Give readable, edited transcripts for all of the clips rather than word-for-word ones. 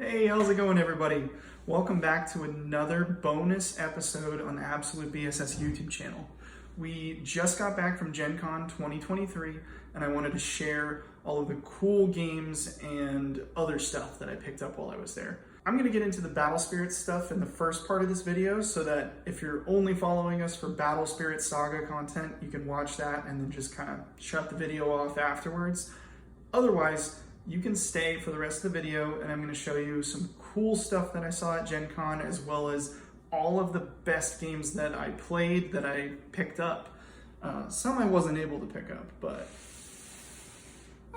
Hey, how's it going, everybody? Welcome back to another bonus episode on the Absolute BSS YouTube channel. We just got back from Gencon 2023, and I wanted to share all of the cool games and other stuff that I picked up while I was there. I'm going to get into the Battle Spirits stuff in the first part of this video so that if you're only following us for Battle Spirits Saga content, you can watch that and then just kind of shut the video off afterwards. Otherwise, you can stay for the rest of the video, and I'm going to show you some cool stuff that I saw at Gen Con, as well as all of the best games that I played that I picked up. Some I wasn't able to pick up, but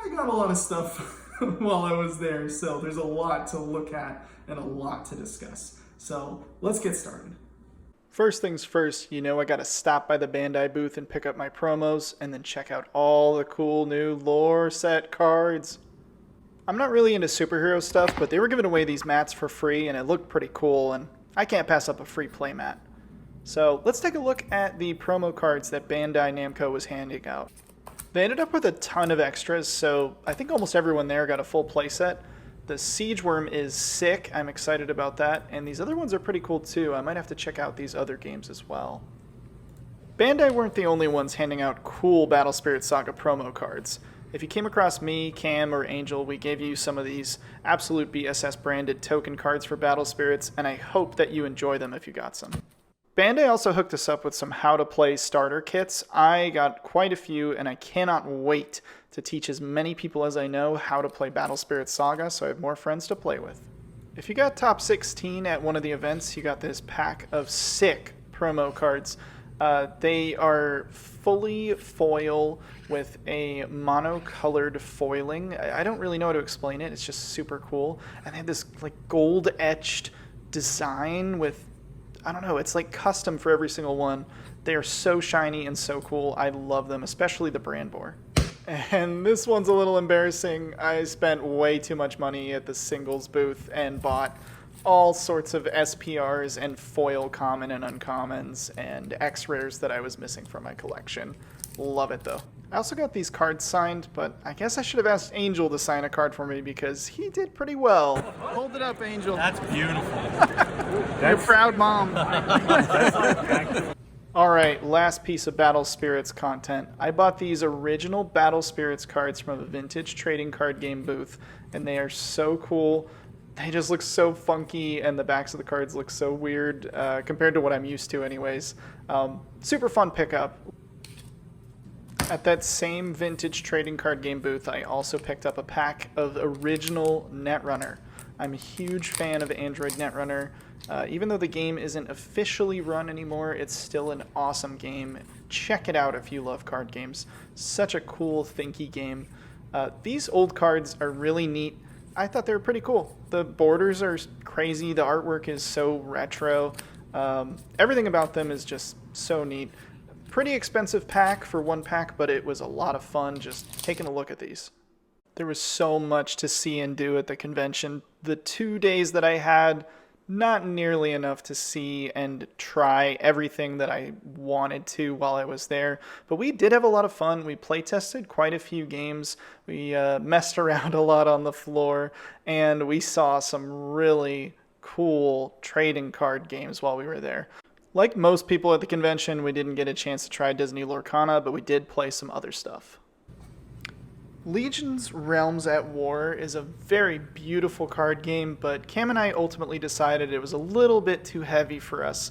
I got a lot of stuff while I was there, so there's a lot to look at and a lot to discuss. So let's get started. First things first, I gotta stop by the Bandai booth and pick up my promos, and then check out all the cool new lore set cards. I'm not really into superhero stuff, but they were giving away these mats for free, and it looked pretty cool, and I can't pass up a free play mat. So let's take a look at the promo cards that Bandai Namco was handing out. They ended up with a ton of extras, so I think almost everyone there got a full play set. The Siege Worm is sick, I'm excited about that, and these other ones are pretty cool too. I might have to check out these other games as well. Bandai weren't the only ones handing out cool Battle Spirit Saga promo cards. If you came across me, Cam, or Angel, we gave you some of these Absolute BSS branded token cards for Battle Spirits, and I hope that you enjoy them if you got some. Bandai also hooked us up with some how-to-play starter kits. I got quite a few, and I cannot wait to teach as many people as I know how to play Battle Spirits Saga, so I have more friends to play with. If you got top 16 at one of the events, you got this pack of sick promo cards. They are fully foil with a monocolored foiling. I don't really know how to explain it. It's just super cool. And they have this like gold etched design with, I don't know, it's like custom for every single one. They are so shiny and so cool. I love them, especially the Brandboar. And this one's a little embarrassing. I spent way too much money at the singles booth and bought all sorts of SPRs and foil common and uncommons and X-rares that I was missing from my collection. Love it though. I also got these cards signed, but I guess I should have asked Angel to sign a card for me because he did pretty well. Hold it up, Angel. That's beautiful. You're a proud mom. Alright, last piece of Battle Spirits content. I bought these original Battle Spirits cards from a vintage trading card game booth, and they are so cool. They just look so funky, and the backs of the cards look so weird compared to what I'm used to anyways. Super fun pickup. At that same vintage trading card game booth, I also picked up a pack of original Netrunner. I'm a huge fan of Android Netrunner. Even though the game isn't officially run anymore, it's still an awesome game. Check it out if you love card games. Such a cool, thinky game. These old cards are really neat. I thought they were pretty cool. The borders are crazy. The artwork is so retro. Everything about them is just so neat. Pretty expensive pack for one pack, but it was a lot of fun just taking a look at these. There was so much to see and do at the convention. The 2 days that I had, not nearly enough to see and try everything that I wanted to while I was there. But we did have a lot of fun. We play tested quite a few games. We messed around a lot on the floor. And we saw some really cool trading card games while we were there. Like most people at the convention, we didn't get a chance to try Disney Lorcana, but we did play some other stuff. Legion's Realms at War is a very beautiful card game, but Cam and I ultimately decided it was a little bit too heavy for us.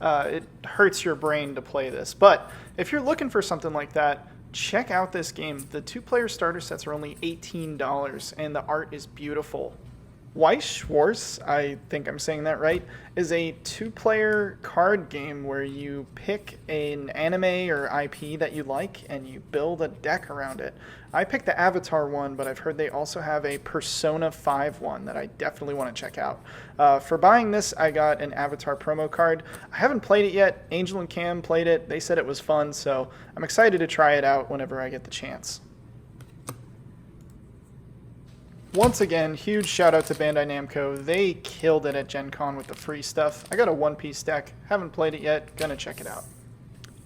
It hurts your brain to play this, but if you're looking for something like that, check out this game. The 2-player starter sets are only $18, and the art is beautiful. Weiss Schwarz, I think I'm saying that right, is a 2-player card game where you pick an anime or IP that you like and you build a deck around it. I picked the Avatar one, but I've heard they also have a Persona 5 one that I definitely want to check out. For buying this, I got an Avatar promo card. I haven't played it yet. Angel and Cam played it. They said it was fun, so I'm excited to try it out whenever I get the chance. Once again, huge shout out to Bandai Namco. They killed it at Gen Con with the free stuff. I got a One Piece deck. Haven't played it yet. Gonna check it out.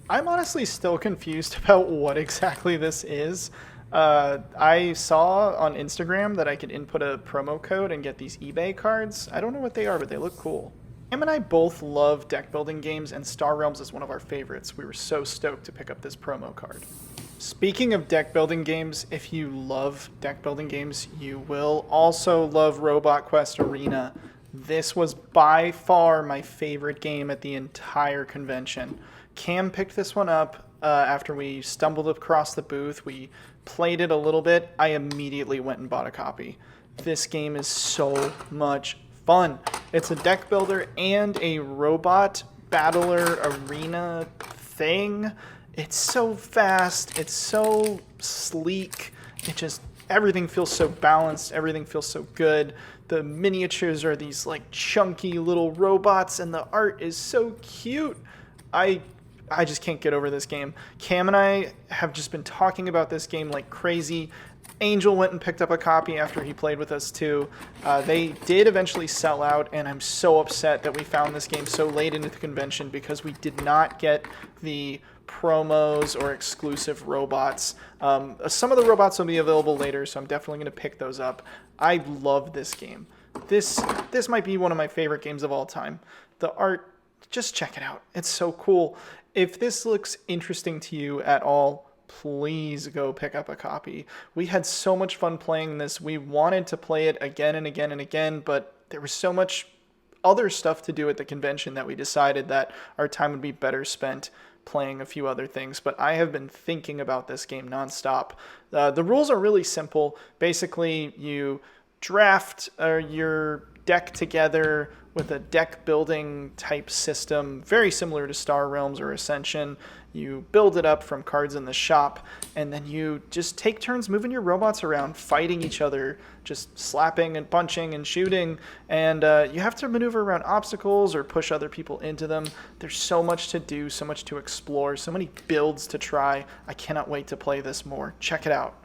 I'm honestly still confused about what exactly this is. I saw on Instagram that I could input a promo code and get these eBay cards. I don't know what they are, but they look cool. Em and I both love deck building games, and Star Realms is one of our favorites. We were so stoked to pick up this promo card. Speaking of deck building games, if you love deck building games, you will also love Robot Quest Arena. This was by far my favorite game at the entire convention. Cam picked this one up after we stumbled across the booth. We played it a little bit. I immediately went and bought a copy. This game is so much fun. It's a deck builder and a robot battler arena thing. It's so fast. It's so sleek. Everything feels so balanced. Everything feels so good. The miniatures are these like chunky little robots, and the art is so cute. I just can't get over this game. Cam and I have just been talking about this game like crazy. Angel went and picked up a copy after he played with us too. They did eventually sell out, and I'm so upset that we found this game so late into the convention because we did not get the promos or exclusive robots. Some of the robots will be available later, so I'm definitely going to pick those up. I love this game. This might be one of my favorite games of all time. The art, just check it out. It's so cool. If this looks interesting to you at all, please go pick up a copy. We had so much fun playing this. We wanted to play it again and again and again, but there was so much other stuff to do at the convention that we decided that our time would be better spent playing a few other things. But I have been thinking about this game nonstop. The rules are really simple. Basically, you draft your deck together with a deck building type system, very similar to Star Realms or Ascension. You build it up from cards in the shop, and then you just take turns moving your robots around, fighting each other, just slapping and punching and shooting, and you have to maneuver around obstacles or push other people into them. There's so much to do, so much to explore, so many builds to try. I cannot wait to play this more. Check it out.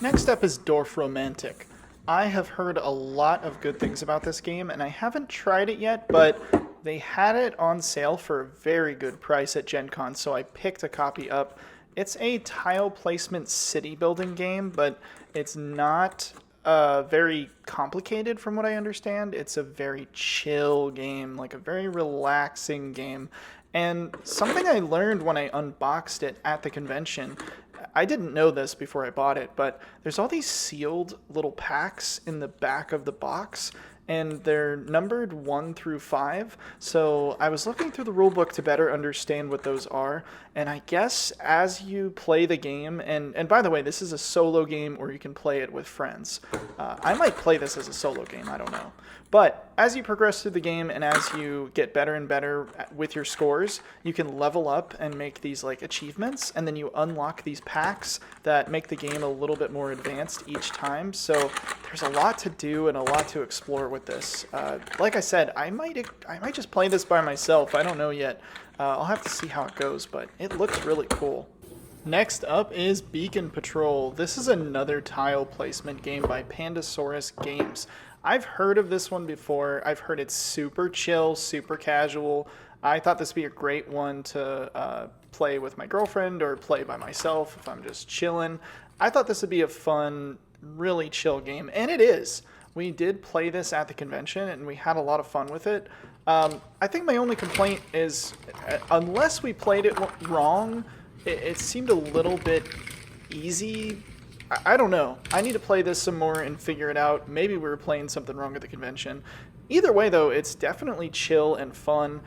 Next up is Dorf Romantik. I have heard a lot of good things about this game, and I haven't tried it yet, but they had it on sale for a very good price at Gencon, so I picked a copy up. It's a tile placement city building game, but it's not very complicated from what I understand. It's a very chill game, like a very relaxing game. And something I learned when I unboxed it at the convention, I didn't know this before I bought it, but there's all these sealed little packs in the back of the box, and they're numbered 1 through 5. So I was looking through the rulebook to better understand what those are, and I guess as you play the game, and by the way, this is a solo game or you can play it with friends. I might play this as a solo game, I don't know. But as you progress through the game and as you get better and better with your scores, you can level up and make these like achievements, and then you unlock these packs that make the game a little bit more advanced each time. So there's a lot to do and a lot to explore with this. Like I said, I might just play this by myself. I don't know yet. I'll have to see how it goes, but it looks really cool. Next up is Beacon Patrol. This is another tile placement game by Pandasaurus Games. I've heard of this one before. I've heard it's super chill, super casual. I thought this would be a great one to play with my girlfriend or play by myself if I'm just chilling. I thought this would be a fun, really chill game, and it is. We did play this at the convention, and we had a lot of fun with it. I think my only complaint is, unless we played it wrong, it seemed a little bit easy. I don't know. I need to play this some more and figure it out. Maybe we were playing something wrong at the convention. Either way, though, it's definitely chill and fun.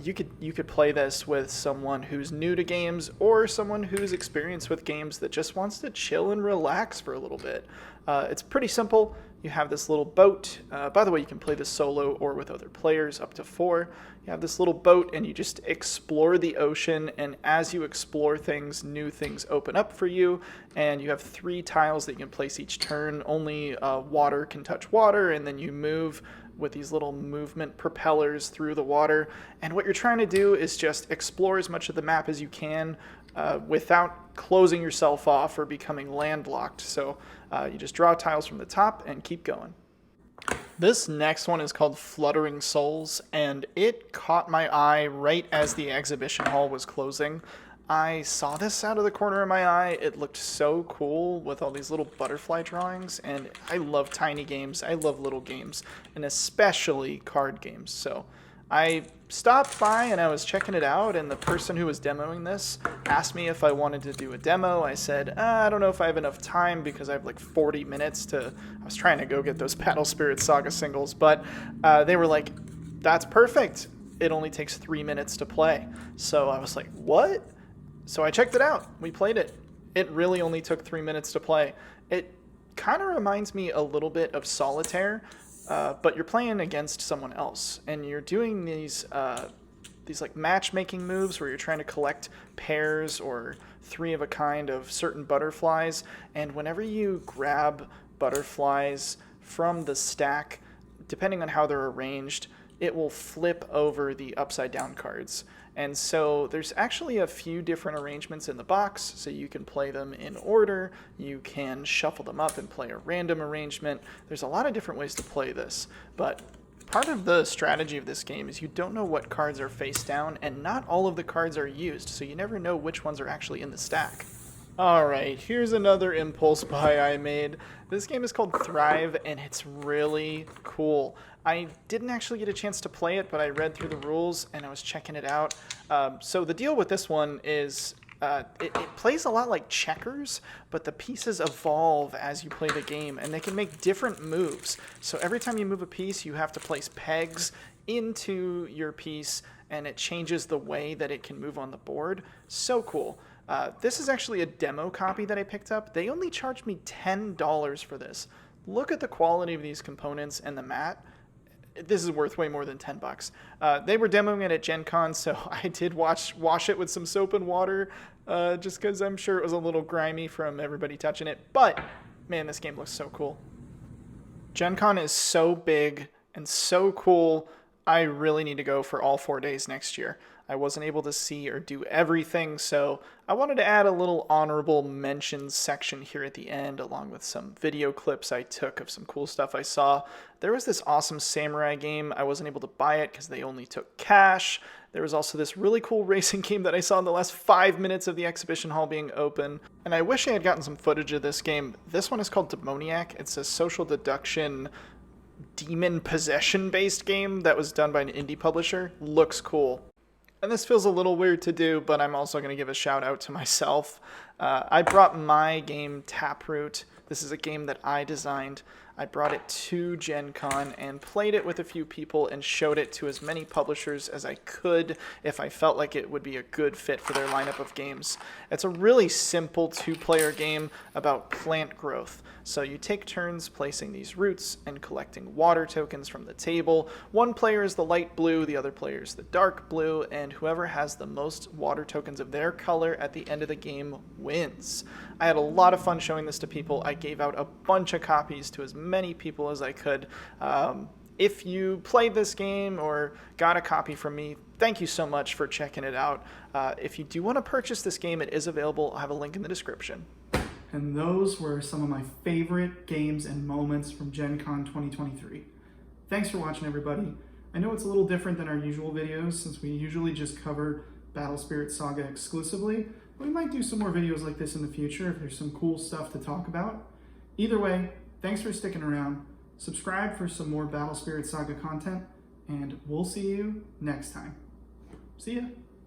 You could play this with someone who's new to games or someone who's experienced with games that just wants to chill and relax for a little bit. It's pretty simple. You have this little boat. By the way, you can play this solo or with other players, up to 4. You have this little boat, and you just explore the ocean, and as you explore things, new things open up for you, and you have 3 tiles that you can place each turn. Only water can touch water, and then you move with these little movement propellers through the water, and what you're trying to do is just explore as much of the map as you can without closing yourself off or becoming landlocked. So you just draw tiles from the top and keep going. This next one is called Fluttering Souls, and it caught my eye right as the exhibition hall was closing. I saw this out of the corner of my eye. It looked so cool with all these little butterfly drawings, and I love tiny games. I love little games, and especially card games. So I stopped by and I was checking it out, and the person who was demoing this asked me if I wanted to do a demo. I said, I don't know if I have enough time because I have like 40 minutes to... I was trying to go get those Battle Spirit Saga singles, but they were like, that's perfect. It only takes 3 minutes to play. So I was like, what? So I checked it out. We played it. It really only took 3 minutes to play. It kind of reminds me a little bit of Solitaire, but you're playing against someone else, and you're doing these like matchmaking moves where you're trying to collect pairs or three of a kind of certain butterflies, and whenever you grab butterflies from the stack, depending on how they're arranged, it will flip over the upside down cards. And so there's actually a few different arrangements in the box, so you can play them in order, you can shuffle them up and play a random arrangement. There's a lot of different ways to play this, but part of the strategy of this game is you don't know what cards are face down, and not all of the cards are used, so you never know which ones are actually in the stack. Alright, here's another impulse buy I made. This game is called Thrive, and it's really cool. I didn't actually get a chance to play it, but I read through the rules and I was checking it out. So the deal with this one is it plays a lot like checkers, but the pieces evolve as you play the game, and they can make different moves. So every time you move a piece, you have to place pegs into your piece, and it changes the way that it can move on the board. So cool. This is actually a demo copy that I picked up. They only charged me $10 for this. Look at the quality of these components and the mat. This is worth way more than $10. They were demoing it at Gencon, so I did wash it with some soap and water, just because I'm sure it was a little grimy from everybody touching it. But, man, this game looks so cool. Gencon is so big and so cool. I really need to go for all 4 days next year. I wasn't able to see or do everything, so I wanted to add a little honorable mentions section here at the end, along with some video clips I took of some cool stuff I saw. There was this awesome samurai game. I wasn't able to buy it because they only took cash. There was also this really cool racing game that I saw in the last 5 minutes of the exhibition hall being open. And I wish I had gotten some footage of this game. This one is called Demoniac. It's a social deduction demon possession based game that was done by an indie publisher. Looks cool. And this feels a little weird to do, but I'm also going to give a shout out to myself. I brought my game Taproot. This is a game that I designed. I brought it to Gen Con and played it with a few people and showed it to as many publishers as I could if I felt like it would be a good fit for their lineup of games. It's a really simple two-player game about plant growth. So you take turns placing these roots and collecting water tokens from the table. One player is the light blue, the other player is the dark blue, and whoever has the most water tokens of their color at the end of the game wins. I had a lot of fun showing this to people. I gave out a bunch of copies to as many people as I could. If you played this game or got a copy from me, thank you so much for checking it out. If you do want to purchase this game, it is available. I'll have a link in the description. And those were some of my favorite games and moments from Gen Con 2023. Thanks for watching, everybody. I know it's a little different than our usual videos since we usually just cover Battle Spirit Saga exclusively. We might do some more videos like this in the future if there's some cool stuff to talk about. Either way, thanks for sticking around. Subscribe for some more Battle Spirit Saga content, and we'll see you next time. See ya!